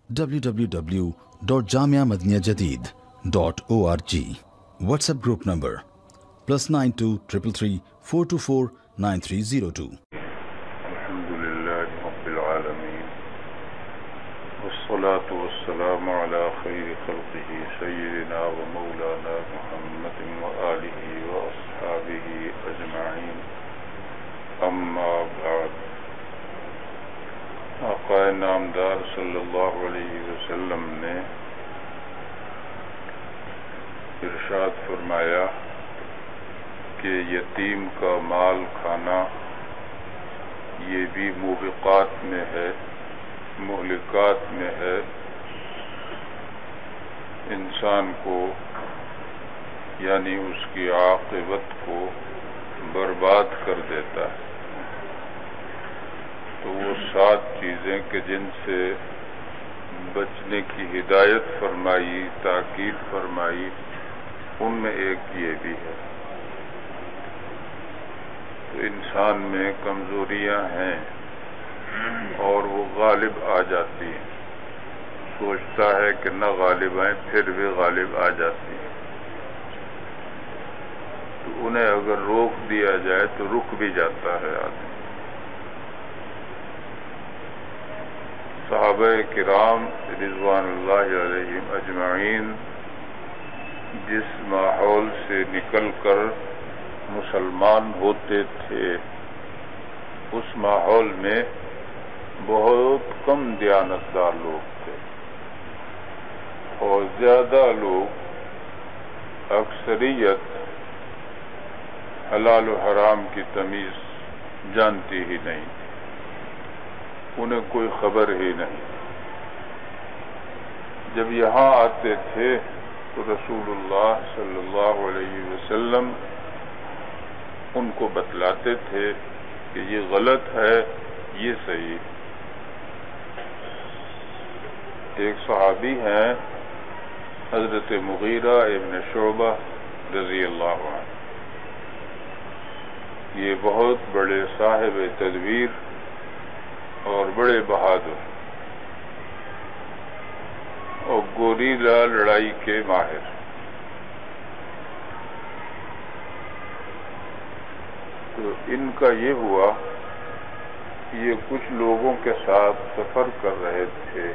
www.jamiamadiniyajadid.org. WhatsApp group number +92 333 424 9302. الحمدللہ رب العالمین والصلاة والسلام على خیر خلقہ سیدنا و مولانا محمد وآلہ واصحابہ اجمعین. اما بعد. آقا نامدار صلی اللہ علیہ وسلم نے ارشاد فرمایا کہ یتیم کا مال کھانا یہ بھی موبقات میں ہے، مہلکات میں ہے، انسان کو یعنی اس کی عاقبت کو برباد کر دیتا ہے. تو وہ 7 چیزیں کہ جن سے بچنے کی ہدایت فرمائی، تاکید فرمائی، ان میں ایک یہ بھی ہے. تو انسان میں کمزوریاں ہیں اور وہ غالب آ جاتی ہیں. سوچتا ہے کہ نہ غالب آئیں، پھر بھی غالب آ جاتی ہیں. تو انہیں اگر روک دیا جائے تو رک بھی جاتا ہے آدمی. صحابہ کرام رضوان اللہ علیہم اجمعین جس ماحول سے نکل کر مسلمان ہوتے تھے، اس ماحول میں بہت کم دیانتدار لوگ تھے اور زیادہ لوگ، اکثریت حلال و حرام کی تمیز جانتی ہی نہیں، انہیں کوئی خبر ہی نہیں. جب یہاں آتے تھے تو رسول اللہ صلی اللہ علیہ وسلم ان کو بتلاتے تھے کہ یہ غلط ہے، یہ صحیح. ایک صحابی ہیں حضرت مغیرہ ابن شعبہ رضی اللہ عنہ. یہ بہت بڑے صاحب تدبیر اور بڑے بہادر اور گوریلا لڑائی کے ماہر. تو ان کا یہ ہوا کہ یہ کچھ لوگوں کے ساتھ سفر کر رہے تھے.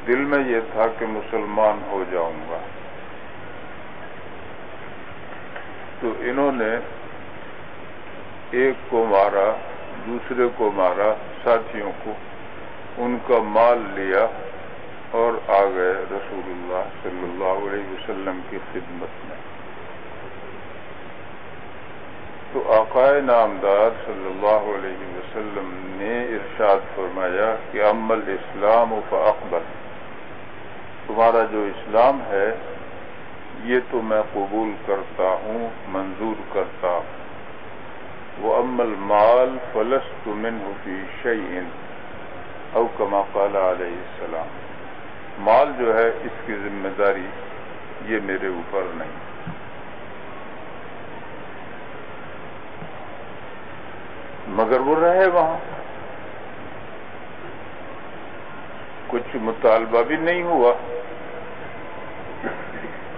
دل میں یہ تھا کہ مسلمان ہو جاؤں گا. تو انہوں نے ایک کو مارا، دوسرے کو مارا، ساتھیوں کو، ان کا مال لیا اور آ گئے رسول اللہ صلی اللہ علیہ وسلم کی خدمت میں. تو آقا نامدار صلی اللہ علیہ وسلم نے ارشاد فرمایا کہ اما الاسلام فاقبل، تمہارا جو اسلام ہے یہ تو میں قبول کرتا ہوں، منظور کرتا ہوں. وَأَمَّا الْمَالُ فَلَسْتُ مِنْهُ فِي شَيْءٍ أَوْ كَمَا قَالَ عَلَيْهِ السَّلَامُ، مال جو ہے اس کی ذمہ داری یہ میرے اوپر نہیں. مگر وہ رہے وہاں، کچھ مطالبہ بھی نہیں ہوا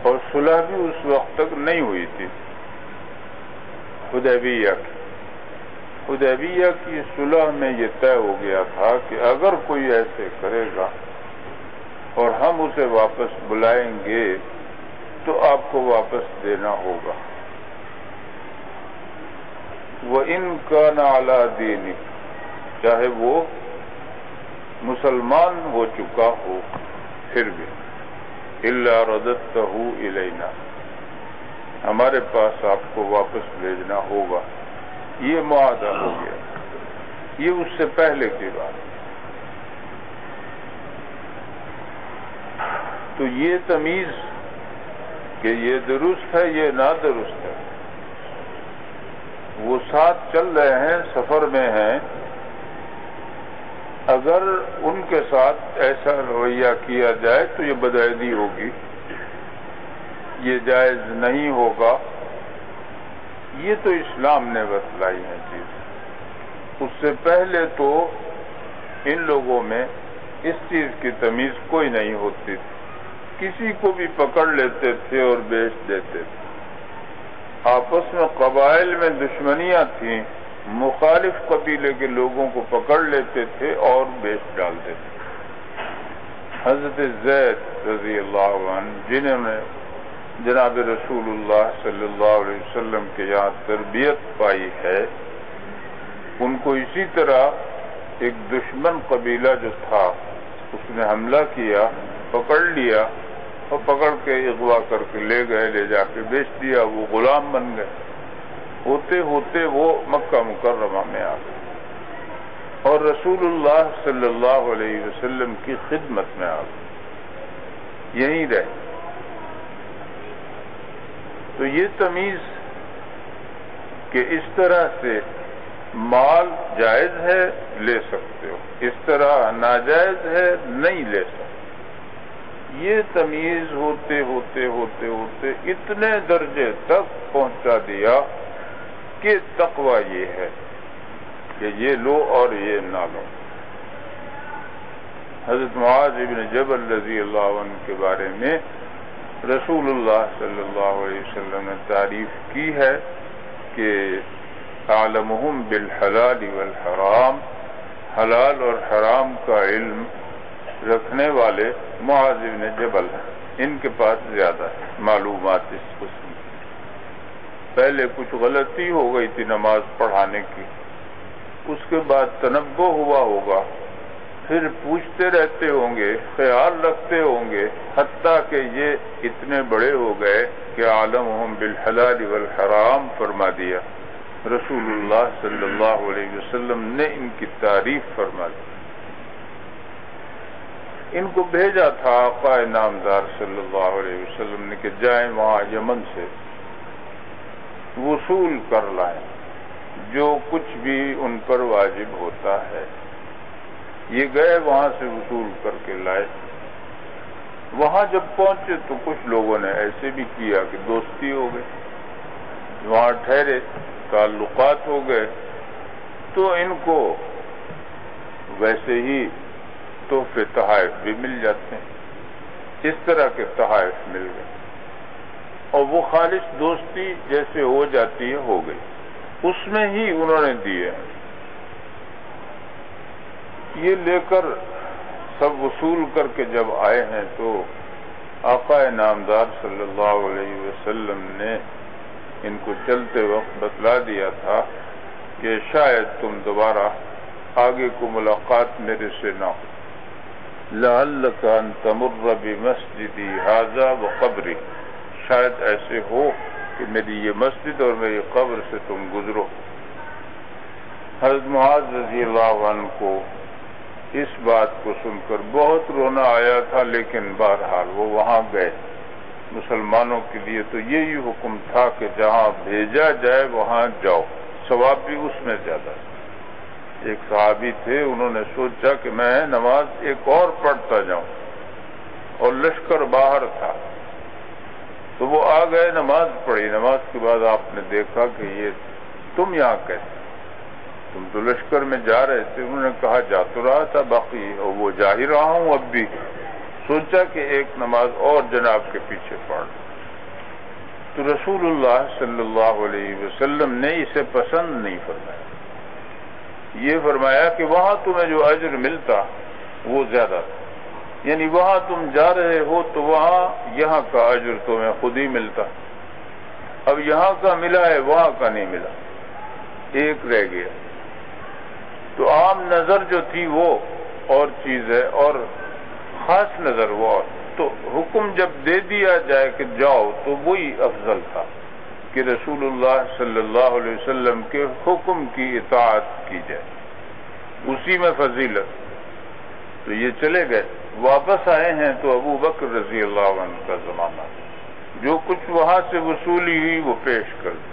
اور صلح بھی اس وقت تک نہیں ہوئی تھی. حدیبیہ کی صلح میں یہ طے ہو گیا تھا کہ اگر کوئی ایسے کرے گا اور ہم اسے واپس بلائیں گے تو آپ کو واپس دینا ہوگا. وَإِنْ كَانَ عَلَى دِينِكَ، چاہے وہ مسلمان ہو چکا ہو پھر بھی، إِلَّا رَدَدْتَهُ إِلَيْنَا، ہمارے پاس آپ کو واپس بھیجنا ہوگا. یہ معاہدہ ہو گیا. یہ اس سے پہلے کی بات. تو یہ تمیز کہ یہ درست ہے یہ نادرست ہے، وہ ساتھ چل رہے ہیں، سفر میں ہیں. اگر ان کے ساتھ ایسا رویہ کیا جائے تو یہ بدعہدی ہوگی، یہ جائز نہیں ہوگا. یہ تو اسلام نے بتلائی ہے چیز. اس سے پہلے تو ان لوگوں میں اس چیز کی تمیز کوئی نہیں ہوتی تھی، کسی کو بھی پکڑ لیتے تھے اور بیچ دیتے تھے۔ آپس میں قبائل میں دشمنیاں تھیں، مخالف قبیلے کے لوگوں کو پکڑ لیتے تھے اور بیچ ڈالتے تھے۔ حضرت زید رضی اللہ عنہ جنہوں نے جناب رسول اللہ صلی اللہ علیہ وسلم کے یہاں تربیت پائی ہے، ان کو اسی طرح ایک دشمن قبیلہ جو تھا اس نے حملہ کیا، پکڑ لیا اور پکڑ کے اغوا کر کے لے گئے، لے جا کے بیچ دیا، وہ غلام بن گئے۔ ہوتے ہوتے وہ مکہ مکرمہ میں آ گئے اور رسول اللہ صلی اللہ علیہ وسلم کی خدمت میں آ گئے، یہیں رہے۔ تو یہ تمیز کہ اس طرح سے مال جائز ہے لے سکتے ہو، اس طرح ناجائز ہے نہیں لے سکتے، یہ تمیز ہوتے ہوتے ہوتے ہوتے اتنے درجے تک پہنچا دیا کہ تقوی یہ ہے کہ یہ لو اور یہ نہ لو۔ حضرت معاذ بن جبل رضی اللہ عنہ کے بارے میں رسول اللہ صلی اللہ علیہ وسلم نے تعریف کی ہے کہ اعلمہم بالحلال والحرام، حلال اور حرام کا علم رکھنے والے معاذ بن جبل ہیں، ان کے پاس زیادہ ہے معلومات اس قسم کی۔ پہلے کچھ غلطی ہو گئی تھی نماز پڑھانے کی، اس کے بعد تنبہ ہوا ہوگا، پھر پوچھتے رہتے ہوں گے، خیال رکھتے ہوں گے، حتیٰ کہ یہ اتنے بڑے ہو گئے کہ عالمہم بالحلال والحرام فرما دیا۔ رسول اللہ صلی اللہ علیہ وسلم نے ان کی تعریف فرما دی۔ ان کو بھیجا تھا آقا نامدار صلی اللہ علیہ وسلم نے کہ جائیں وہاں یمن سے وصول کر لائیں جو کچھ بھی ان پر واجب ہوتا ہے۔ یہ گئے وہاں سے وصول کر کے لائے۔ وہاں جب پہنچے تو کچھ لوگوں نے ایسے بھی کیا کہ دوستی ہو گئی، وہاں ٹھہرے، تعلقات ہو گئے، تو ان کو ویسے ہی تحفے تحائف بھی مل جاتے ہیں، اس طرح کے تحائف مل گئے اور وہ خالص دوستی جیسے ہو جاتی ہے ہو گئی، اس میں ہی انہوں نے دیے ہیں۔ یہ لے کر سب وصول کر کے جب آئے ہیں تو آقا نامدار صلی اللہ علیہ وسلم نے ان کو چلتے وقت بتلا دیا تھا کہ شاید تم دوبارہ آگے کو ملاقات میرے سے نہ ہو، لعلک ان تمر بمسجدی ھذا وقبری، شاید ایسے ہو کہ میری یہ مسجد اور میری قبر سے تم گزرو۔ حضرت معاذ رضی اللہ عنہ کو اس بات کو سن کر بہت رونا آیا تھا، لیکن بہرحال وہ وہاں گئے۔ مسلمانوں کے لیے تو یہی حکم تھا کہ جہاں بھیجا جائے وہاں جاؤ، ثواب بھی اس میں زیادہ ہے۔ ایک صحابی تھے، انہوں نے سوچا کہ میں نماز ایک اور پڑھتا جاؤں، اور لشکر باہر تھا تو وہ آ گئے، نماز پڑھی۔ نماز کے بعد آپ نے دیکھا کہ یہ تم یہاں کیسے، تم تو لشکر میں جا رہے تھے۔ انہوں نے کہا جا تو رہا تھا باقی، اور وہ جا ہی رہا ہوں اب بھی۔ سوچا کہ ایک نماز اور جناب کے پیچھے پڑھ۔ تو رسول اللہ صلی اللہ علیہ وسلم نے اسے پسند نہیں فرمایا، یہ فرمایا کہ وہاں تمہیں جو اجر ملتا وہ زیادہ تھا، یعنی وہاں تم جا رہے ہو تو وہاں یہاں کا اجر تمہیں خود ہی ملتا، اب یہاں کا ملا ہے وہاں کا نہیں ملا، ایک رہ گیا۔ تو عام نظر جو تھی وہ اور چیز ہے اور خاص نظر وہ اور، تو حکم جب دے دیا جائے کہ جاؤ تو وہی افضل تھا کہ رسول اللہ صلی اللہ علیہ وسلم کے حکم کی اطاعت کی جائے، اسی میں فضیلت۔ تو یہ چلے گئے، واپس آئے ہیں تو ابو بکر رضی اللہ عنہ کا زمانہ، جو کچھ وہاں سے وصولی ہوئی وہ پیش کر دی،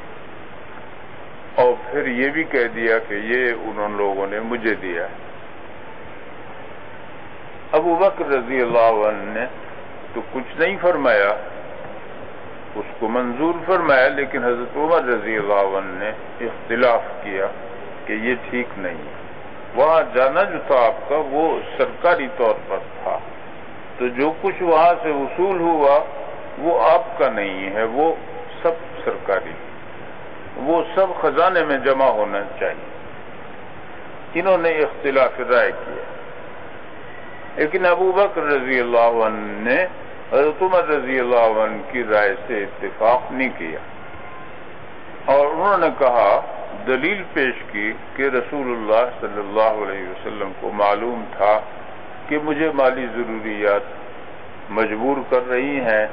اور پھر یہ بھی کہہ دیا کہ یہ انہوں لوگوں نے مجھے دیا ہے۔ ابو بکر رضی اللہ عنہ نے تو کچھ نہیں فرمایا، اس کو منظور فرمایا، لیکن حضرت عمر رضی اللہ عنہ نے اختلاف کیا کہ یہ ٹھیک نہیں ہے، وہاں جانا جو تھا آپ کا وہ سرکاری طور پر تھا، تو جو کچھ وہاں سے وصول ہوا وہ آپ کا نہیں ہے، وہ سب سرکاری، وہ سب خزانے میں جمع ہونا چاہیے۔ انہوں نے اختلاف رائے کیا، لیکن ابو بکر رضی اللہ عنہ نے حضرت عمر رضی اللہ عنہ کی رائے سے اتفاق نہیں کیا، اور انہوں نے کہا، دلیل پیش کی کہ رسول اللہ صلی اللہ علیہ وسلم کو معلوم تھا کہ مجھے مالی ضروریات مجبور کر رہی ہیں،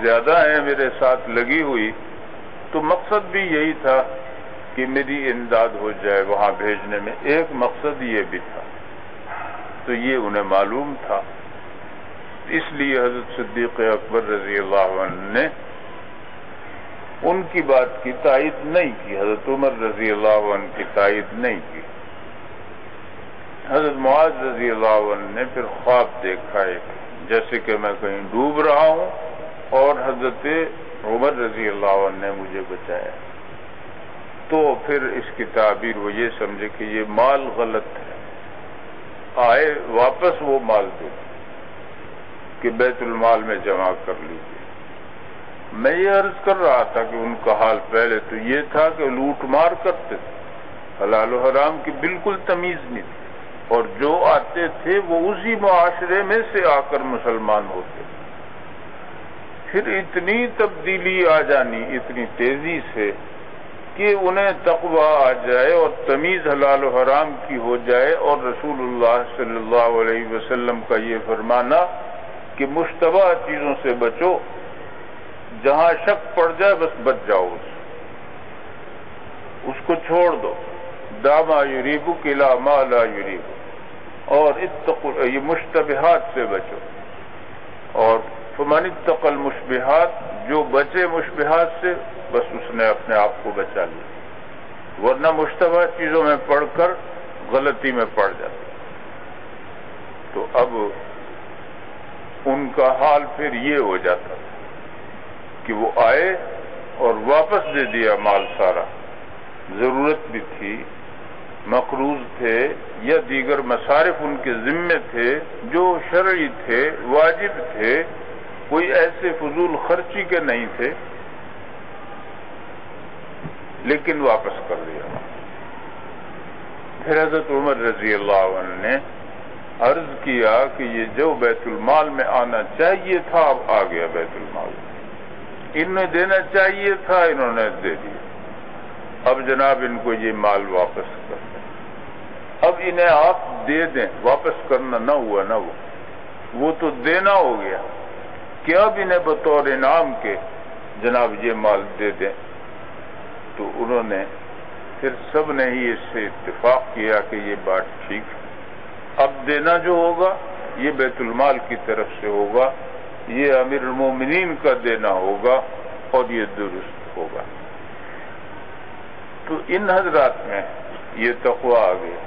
زیادہ ہیں میرے ساتھ لگی ہوئی، تو مقصد بھی یہی تھا کہ میری امداد ہو جائے وہاں بھیجنے میں، ایک مقصد یہ بھی تھا، تو یہ انہیں معلوم تھا، اس لیے حضرت صدیق اکبر رضی اللہ عنہ نے ان کی بات کی تائید نہیں کی، حضرت عمر رضی اللہ عنہ کی تائید نہیں کی۔ حضرت معاذ رضی اللہ عنہ نے پھر خواب دیکھا ایک، جیسے کہ میں کہیں ڈوب رہا ہوں اور حضرت عمر رضی اللہ عنہ نے مجھے بچایا، تو پھر اس کی تعبیر وہ یہ سمجھے کہ یہ مال غلط ہے، آئے واپس وہ مال دے کہ بیت المال میں جمع کر لیجیے۔ میں یہ عرض کر رہا تھا کہ ان کا حال پہلے تو یہ تھا کہ لوٹ مار کرتے تھے، حلال و حرام کی بالکل تمیز نہیں تھی، اور جو آتے تھے وہ اسی معاشرے میں سے آ کر مسلمان ہوتے، پھر اتنی تبدیلی آ جانی اتنی تیزی سے کہ انہیں تقویٰ آ جائے اور تمیز حلال و حرام کی ہو جائے، اور رسول اللہ صلی اللہ علیہ وسلم کا یہ فرمانا کہ مشتبہ چیزوں سے بچو، جہاں شک پڑ جائے بس بچ جاؤ، اس کو چھوڑ دو، داما یریبک الی ما لا یریبک، اور اتقوا، یہ مشتبہات سے بچو، اور فمن اتقى المشبہات، جو بچے مشبہات سے بس اس نے اپنے آپ کو بچا لیا، ورنہ مشتبہ چیزوں میں پڑھ کر غلطی میں پڑ جاتے۔ تو اب ان کا حال پھر یہ ہو جاتا تھا کہ وہ آئے اور واپس دے دیا مال سارا، ضرورت بھی تھی، مقروض تھے یا دیگر مصارف ان کے ذمے تھے جو شرعی تھے، واجب تھے، کوئی ایسے فضول خرچی کے نہیں تھے، لیکن واپس کر دیا۔ پھر حضرت عمر رضی اللہ عنہ نے عرض کیا کہ یہ جو بیت المال میں آنا چاہیے تھا اب آ گیا بیت المال، انہیں دینا چاہیے تھا انہوں نے دے دیا، اب جناب ان کو یہ مال واپس کر دیں، اب انہیں آپ دے دیں، واپس کرنا نہ ہوا نہ وہ تو دینا ہو گیا، کہ اب انہیں بطور انعام کے جناب یہ مال دے دیں۔ تو انہوں نے پھر سب نے ہی اس سے اتفاق کیا کہ یہ بات ٹھیک ہے، اب دینا جو ہوگا یہ بیت المال کی طرف سے ہوگا، یہ امیر المومنین کا دینا ہوگا اور یہ درست ہوگا۔ تو ان حضرات میں یہ تقویٰ آ گیا،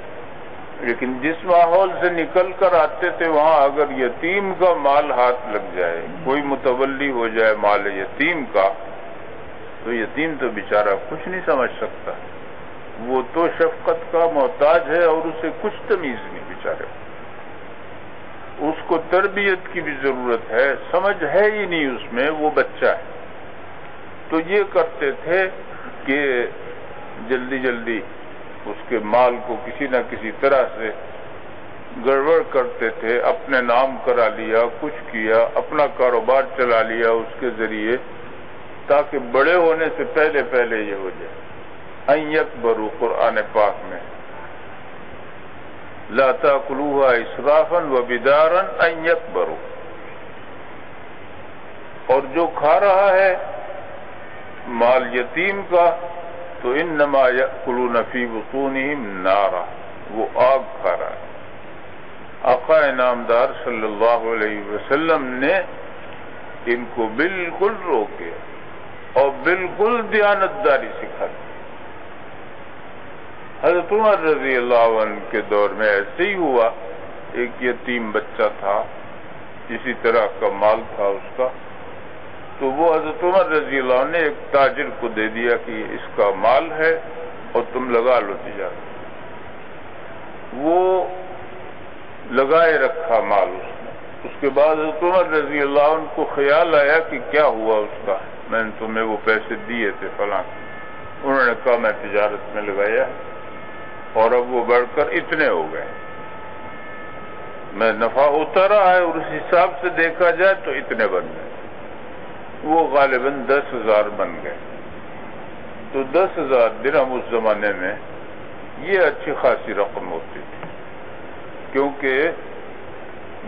لیکن جس ماحول سے نکل کر آتے تھے وہاں اگر یتیم کا مال ہاتھ لگ جائے، کوئی متولی ہو جائے مال یتیم کا، تو یتیم تو بیچارہ کچھ نہیں سمجھ سکتا، وہ تو شفقت کا محتاج ہے اور اسے کچھ تمیز نہیں بیچارے، اس کو تربیت کی بھی ضرورت ہے، سمجھ ہے ہی نہیں اس میں، وہ بچہ ہے۔ تو یہ کرتے تھے کہ جلدی جلدی اس کے مال کو کسی نہ کسی طرح سے گڑبڑ کرتے تھے، اپنے نام کرا لیا، کچھ کیا، اپنا کاروبار چلا لیا اس کے ذریعے، تاکہ بڑے ہونے سے پہلے پہلے یہ ہو جائے۔ ان یکبروا، قرآن پاک میں لا تاکلوها اسرافا وبدارا ان یکبروا، اور جو کھا رہا ہے مال یتیم کا تو انما یأکلون فی بطونہم نارا، وہ آگ کھا رہا ہے۔ آقا انعامدار صلی اللہ علیہ وسلم نے ان کو بالکل روکے اور بالکل دیانتداری سکھا دی۔ حضرت عمر رضی اللہ عنہ کے دور میں ایسے ہی ہوا، ایک یتیم بچہ تھا، اسی طرح کا مال تھا اس کا، تو وہ حضرت عمر رضی اللہ عنہ نے ایک تاجر کو دے دیا کہ اس کا مال ہے اور تم لگا لو تجارت۔ وہ لگائے رکھا مال اس کے بعد عمر رضی اللہ عنہ کو خیال آیا کہ کیا ہوا اس کا، میں نے تمہیں وہ پیسے دیے تھے فلاں، انہوں نے کہا میں تجارت میں لگایا اور اب وہ بڑھ کر اتنے ہو گئے، میں نفع ہوتا رہا ہے اور اس حساب سے دیکھا جائے تو اتنے بن گئے، وہ غالباً 10,000 بن گئے۔ تو 10,000 درہم اس زمانے میں یہ اچھی خاصی رقم ہوتی تھی، کیونکہ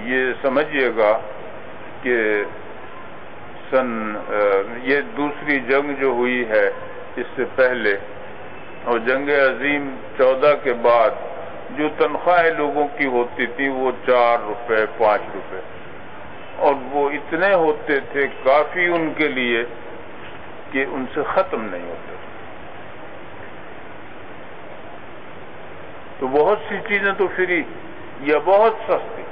یہ سمجھیے گا کہ یہ دوسری جنگ جو ہوئی ہے اس سے پہلے اور جنگ عظیم 14 کے بعد جو تنخواہیں لوگوں کی ہوتی تھی وہ 4 روپے 5 روپے، اور وہ اتنے ہوتے تھے کافی ان کے لیے کہ ان سے ختم نہیں ہوتے۔ تو بہت سی چیزیں تو فری یا بہت سستی،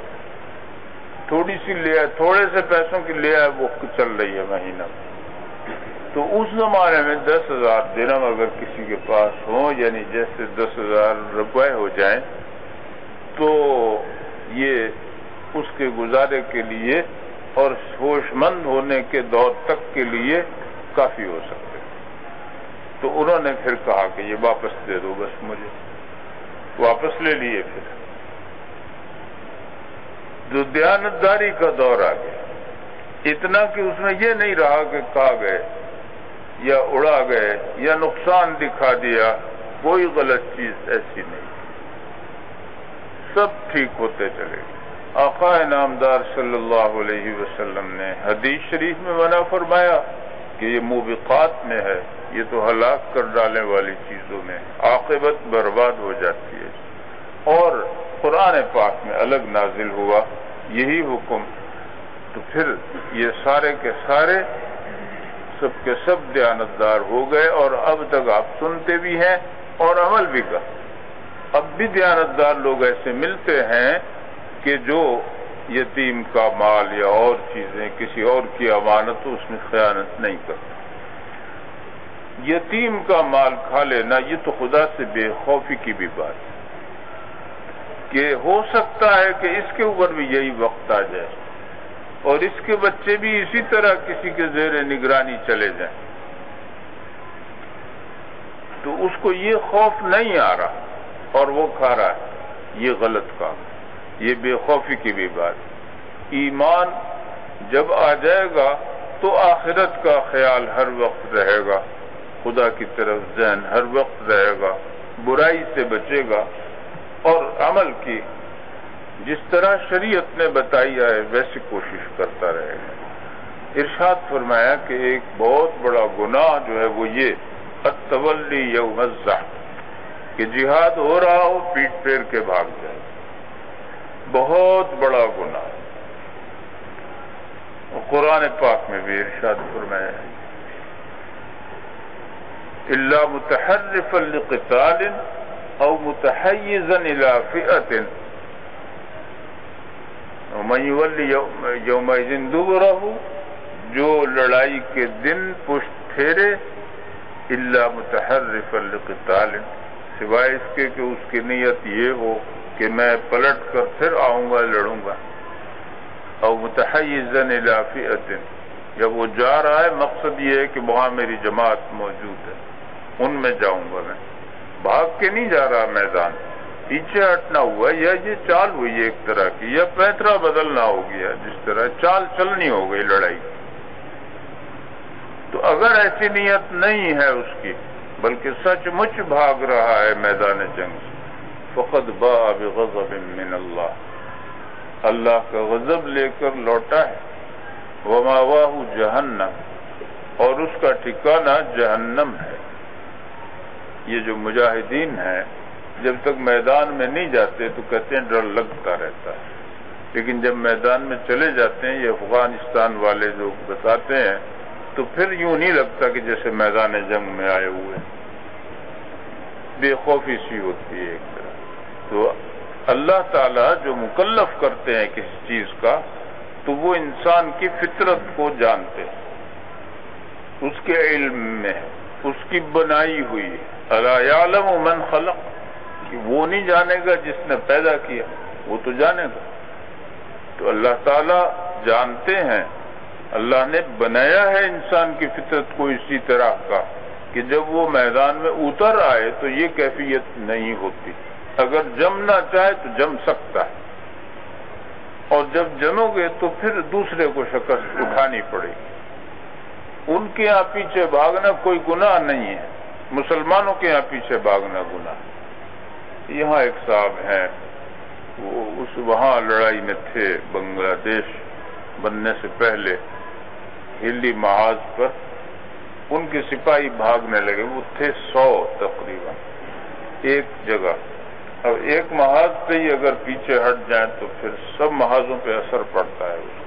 تھوڑی سی لے آئے، تھوڑے سے پیسوں کی لے آئے وہ چل رہی ہے مہینہ میں۔ تو اس زمانے میں 10,000 درہم اگر کسی کے پاس ہوں، یعنی جیسے 10,000 روپے ہو جائیں، تو یہ اس کے گزارے کے لیے اور ہوش مند ہونے کے دور تک کے لیے کافی ہو سکتے۔ تو انہوں نے پھر کہا کہ یہ واپس دے دو بس مجھے، واپس لے لیے۔ پھر جو دیانتداری کا دور آ گیا، اتنا کہ اس میں یہ نہیں رہا کہ کھا گئے یا اڑا گئے یا نقصان دکھا دیا، کوئی غلط چیز ایسی نہیں، سب ٹھیک ہوتے چلے گئے۔ آقا نامدار صلی اللہ علیہ وسلم نے حدیث شریف میں منع فرمایا کہ یہ موبقات میں ہے، یہ تو ہلاک کر ڈالنے والی چیزوں میں، عاقبت برباد ہو جاتی ہے۔ اور قرآن پاک میں الگ نازل ہوا یہی حکم، تو پھر یہ سارے کے سارے سب کے سب دیانتدار ہو گئے، اور اب تک آپ سنتے بھی ہیں اور عمل بھی کر۔ اب بھی دیانتدار لوگ ایسے ملتے ہیں کہ جو یتیم کا مال یا اور چیزیں کسی اور کی امانت اس میں خیانت نہیں کرتے۔ یتیم کا مال کھا لینا یہ تو خدا سے بے خوفی کی بھی بات ہے کہ ہو سکتا ہے کہ اس کے اوپر بھی یہی وقت آ جائے اور اس کے بچے بھی اسی طرح کسی کے زیر نگرانی چلے جائیں، تو اس کو یہ خوف نہیں آ رہا اور وہ کھا رہا ہے، یہ غلط کام، یہ بے خوفی کی بھی بات۔ ایمان جب آ جائے گا تو آخرت کا خیال ہر وقت رہے گا، خدا کی طرف ذہن ہر وقت رہے گا، برائی سے بچے گا اور عمل کی جس طرح شریعت نے بتائی ہے ویسی کوشش کرتا رہے گا۔ ارشاد فرمایا کہ ایک بہت بڑا گناہ جو ہے وہ یہ التولی یوم الزحف، کہ جہاد ہو رہا ہو پیٹ پھیر کے بھاگ جائے، بہت بڑا گناہ۔ قرآن پاک میں بھی ارشاد فرمایا ہے الا متحرفا لقتال او متحیزا الى فئة ومن یولی یومئذ دبرہ، جو لڑائی کے دن پشت پھیرے، الا متحرفا لقتال، سوائے اس کے کہ اس کی نیت یہ ہو کہ میں پلٹ کر پھر آؤں گا لڑوں گا، او متحیزا الى فئة، جب وہ جا رہا ہے مقصد یہ ہے کہ وہاں میری جماعت موجود ہے ان میں جاؤں گا، میں بھاگ کے نہیں جا رہا میدان، پیچھے ہٹنا ہوا یا یہ چال ہوئی ایک طرح کی یا پیترا بدلنا ہو گیا، جس طرح چال چلنی ہو گئی لڑائی۔ تو اگر ایسی نیت نہیں ہے اس کی بلکہ سچ مچ بھاگ رہا ہے میدان جنگ سے، فقد باء بغضب من اللہ، اللہ کا غضب لے کر لوٹا ہے، وماواہ جہنم، اور اس کا ٹھکانہ جہنم ہے۔ یہ جو مجاہدین ہیں جب تک میدان میں نہیں جاتے تو کہتے ہیں ڈر لگتا رہتا ہے، لیکن جب میدان میں چلے جاتے ہیں یہ افغانستان والے جو بتاتے ہیں تو پھر یوں نہیں لگتا کہ جیسے میدان جنگ میں آئے ہوئے، بے خوفی سی ہوتی ہے ایک طرح۔ تو اللہ تعالیٰ جو مکلف کرتے ہیں کسی چیز کا تو وہ انسان کی فطرت کو جانتے ہیں، اس کے علم میں اس کی بنائی ہوئی، الا یعلم من خلق، کہ کہ وہ نہیں جانے گا جس نے پیدا کیا، وہ تو جانے گا۔ تو اللہ تعالیٰ جانتے ہیں، اللہ نے بنایا ہے انسان کی فطرت کو اسی طرح کا کہ جب وہ میدان میں اتر آئے تو یہ کیفیت نہیں ہوتی۔ اگر جمنا چاہے تو جم سکتا ہے، اور جب جمو گے تو پھر دوسرے کو شکست اٹھانی پڑے گی۔ ان کے یہاں پیچھے بھاگنا کوئی گناہ نہیں ہے، مسلمانوں کے یہاں پیچھے بھاگنا گناہ ہے۔ یہاں ایک صاحب ہیں، وہ وہاں لڑائی میں تھے، بنگلہ دیش بننے سے پہلے ہلی محاذ پر ان کے سپاہی بھاگنے لگے، وہ تھے 100 تقریباً ایک جگہ۔ اب ایک محاذ پہ ہی اگر پیچھے ہٹ جائیں تو پھر سب محاذوں پہ اثر پڑتا ہے اس کا،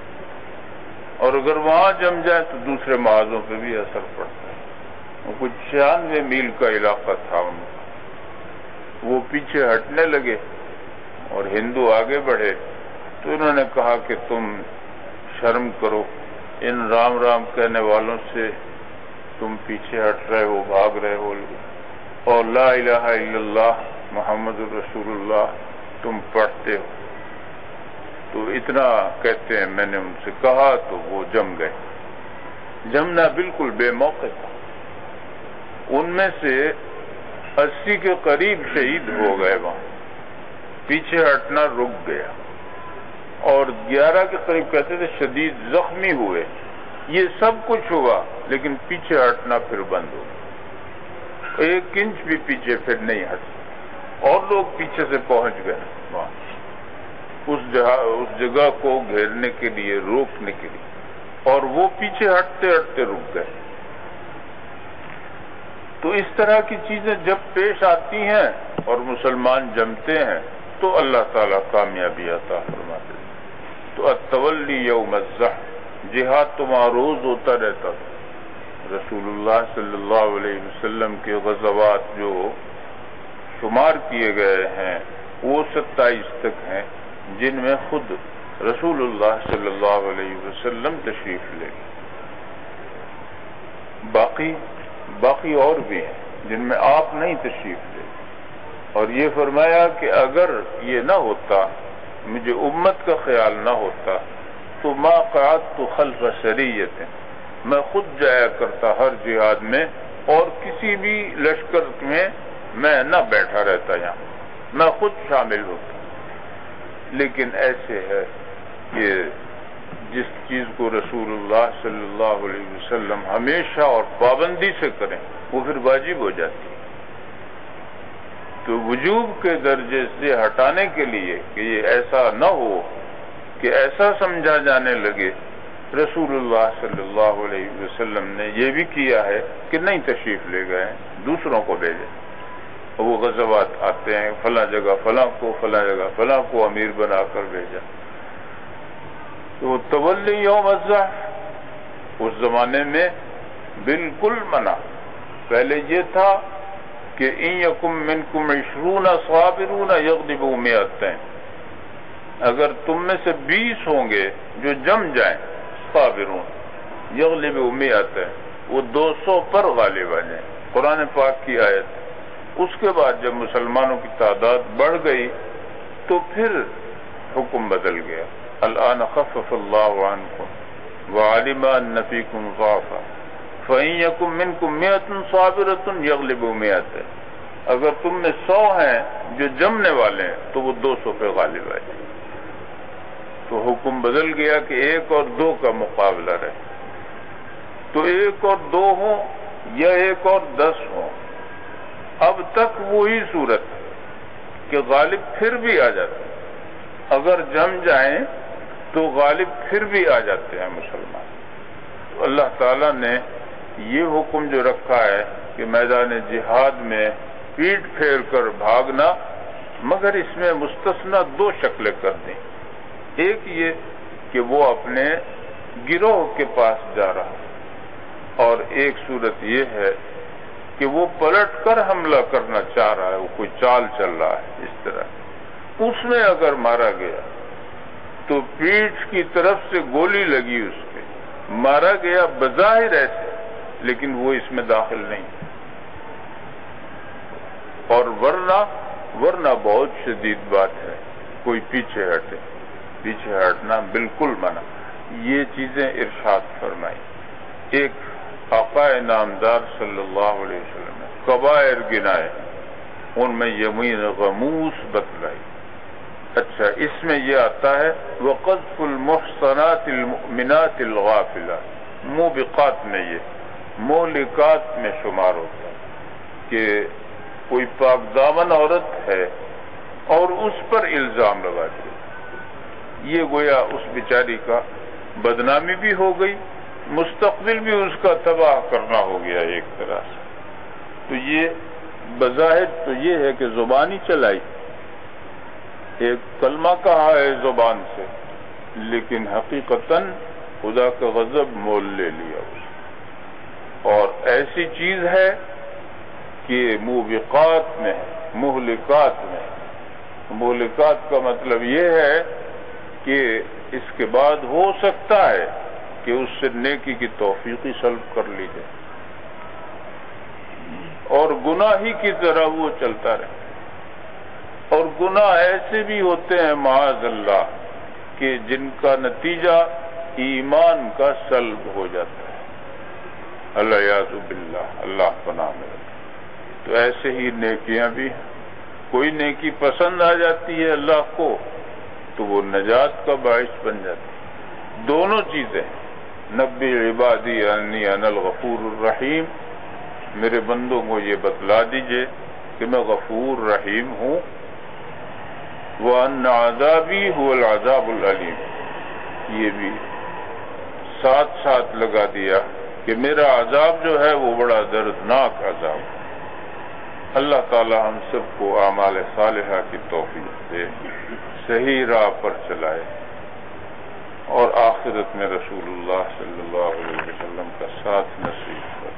اور اگر وہاں جم جائیں تو دوسرے محاذوں پہ بھی اثر پڑتا ہے۔ وہ کچھ 96 میل کا علاقہ تھا ان کا۔ وہ پیچھے ہٹنے لگے اور ہندو آگے بڑھے تو انہوں نے کہا کہ تم شرم کرو، ان رام رام کہنے والوں سے تم پیچھے ہٹ رہے ہو، بھاگ رہے ہو، اور لا الہ الا اللہ محمد الرسول اللہ تم پڑھتے ہو۔ تو اتنا کہتے ہیں میں نے ان سے کہا تو وہ جم گئے۔ جمنا بالکل بے موقع تھا۔ ان میں سے 80 کے قریب شہید ہو گئے، وہاں پیچھے ہٹنا رک گیا، اور 11 کے قریب کہتے تھے شدید زخمی ہوئے۔ یہ سب کچھ ہوا لیکن پیچھے ہٹنا پھر بند ہو گیا، 1 انچ بھی پیچھے پھر نہیں ہٹ، اور لوگ پیچھے سے پہنچ گئے وہاں اس جگہ کو گھیرنے کے لیے، روکنے کے لیے، اور وہ پیچھے ہٹتے ہٹتے رک گئے۔ تو اس طرح کی چیزیں جب پیش آتی ہیں اور مسلمان جمتے ہیں تو اللہ تعالیٰ کامیابی عطا فرماتے ہیں۔ تو التولی یوم الزحف، جہاد تو معروض ہوتا رہتا تھا۔ رسول اللہ صلی اللہ علیہ وسلم کے غزوات جو شمار کیے گئے ہیں وہ 27 تک ہیں، جن میں خود رسول اللہ صلی اللہ علیہ وسلم تشریف لے گئے۔ باقی اور بھی ہیں جن میں آپ نہیں تشریف لے، اور یہ فرمایا کہ اگر یہ نہ ہوتا، مجھے امت کا خیال نہ ہوتا تو ما قعدت خلف سریۃ، میں خود جایا کرتا ہر جہاد میں، اور کسی بھی لشکر میں میں نہ بیٹھا رہتا، یہاں میں خود شامل ہوتا۔ لیکن ایسے ہے کہ جس چیز کو رسول اللہ صلی اللہ علیہ وسلم ہمیشہ اور پابندی سے کریں وہ پھر واجب ہو جاتی ہے۔ تو وجوب کے درجے سے ہٹانے کے لیے کہ یہ ایسا نہ ہو کہ ایسا سمجھا جانے لگے، رسول اللہ صلی اللہ علیہ وسلم نے یہ بھی کیا ہے کہ نہیں تشریف لے گئے، دوسروں کو بھیجے۔ وہ غزوات آتے ہیں، فلاں جگہ فلاں کو، فلاں جگہ فلاں کو امیر بنا کر بھیجا۔ تو تولی یوم الزحف اس زمانے میں بالکل منع۔ پہلے یہ تھا کہ ان یکم منکم 20 صابرون یغلبوا 100، اگر تم میں سے 20 ہوں گے جو جم جائیں، صابرون یغلبوا 100، وہ 200 پر غالب آ جائیں، قرآن پاک کی آیت۔ اس کے بعد جب مسلمانوں کی تعداد بڑھ گئی تو پھر حکم بدل گیا، الآن خفف اللہ عنکم وعلم ان فیکم ضعفا فإن یکم منکم 100 صابرۃ یغلبوا 100، اگر تم میں 100 ہیں جو جمنے والے ہیں تو وہ 200 پہ غالب آئے۔ تو حکم بدل گیا کہ 1 اور 2 کا مقابلہ رہے، تو 1 اور 2 ہوں یا 1 اور 10 ہوں، اب تک وہی صورت کہ غالب پھر بھی آ جاتے ہیں، اگر جم جائیں تو غالب پھر بھی آ جاتے ہیں مسلمان۔ تو اللہ تعالیٰ نے یہ حکم جو رکھا ہے کہ میدان جہاد میں پیٹ پھیر کر بھاگنا، مگر اس میں مستثنا 2 شکلیں کر دیں۔ ایک یہ کہ وہ اپنے گروہ کے پاس جا رہا، اور ایک صورت یہ ہے کہ وہ پلٹ کر حملہ کرنا چاہ رہا ہے، وہ کوئی چال چل رہا ہے اس طرح۔ اس میں اگر مارا گیا تو پیٹھ کی طرف سے گولی لگی، اس پہ مارا گیا بظاہر ایسے، لیکن وہ اس میں داخل نہیں، اور ورنہ ورنہ بہت شدید بات ہے کوئی پیچھے ہٹے، پیچھے ہٹنا بالکل منع۔ یہ چیزیں ارشاد فرمائی۔ ایک آقا نامدار صلی اللہ علیہ وسلم نے کبائر گنائے، ان میں یمین غموس بتلائی۔ اچھا، اس میں یہ آتا ہے وقذف المحصنات المؤمنات الغافلات، موبقات میں یہ مولکات میں شمار ہوتا ہے کہ کوئی پاک دامن عورت ہے اور اس پر الزام لگا دیا، یہ گویا اس بیچاری کا بدنامی بھی ہو گئی، مستقبل بھی اس کا تباہ کرنا ہو گیا ایک طرح سے۔ تو یہ بظاہر تو یہ ہے کہ زبانی چلائی، ایک کلمہ کہا ہے زبان سے، لیکن حقیقتاً خدا کا غضب مول لے لیا اس، اور ایسی چیز ہے کہ موبقات میں، مہلکات میں، مہلکات کا مطلب یہ ہے کہ اس کے بعد ہو سکتا ہے کہ اس سے نیکی کی توفیقی سلب کر لی جائے اور گناہی کی طرح وہ چلتا رہے۔ اور گناہ ایسے بھی ہوتے ہیں معاذ اللہ کہ جن کا نتیجہ ایمان کا سلب ہو جاتا ہے، الیاذ باللہ، اللہ پناہ میں رکھے۔ تو ایسے ہی نیکیاں بھی ہیں، کوئی نیکی پسند آ جاتی ہے اللہ کو تو وہ نجات کا باعث بن جاتی ہے۔ دونوں چیزیں، نبی عبادی انی انا الغفور الرحیم، میرے بندوں کو یہ بتلا دیجئے کہ میں غفور رحیم ہوں، وَأَنَّ عَذَابِي هُوَ الْعَذَابُ الْعَلِيمُ، یہ بھی ساتھ ساتھ لگا دیا کہ میرا عذاب جو ہے وہ بڑا دردناک عذاب ہے۔ اللہ تعالی ہم سب کو اعمال صالحہ کی توفیق دے، صحیح راہ پر چلائے، اور آخرت میں رسول اللہ صلی اللہ علیہ وسلم کا ساتھ نصیب کرے۔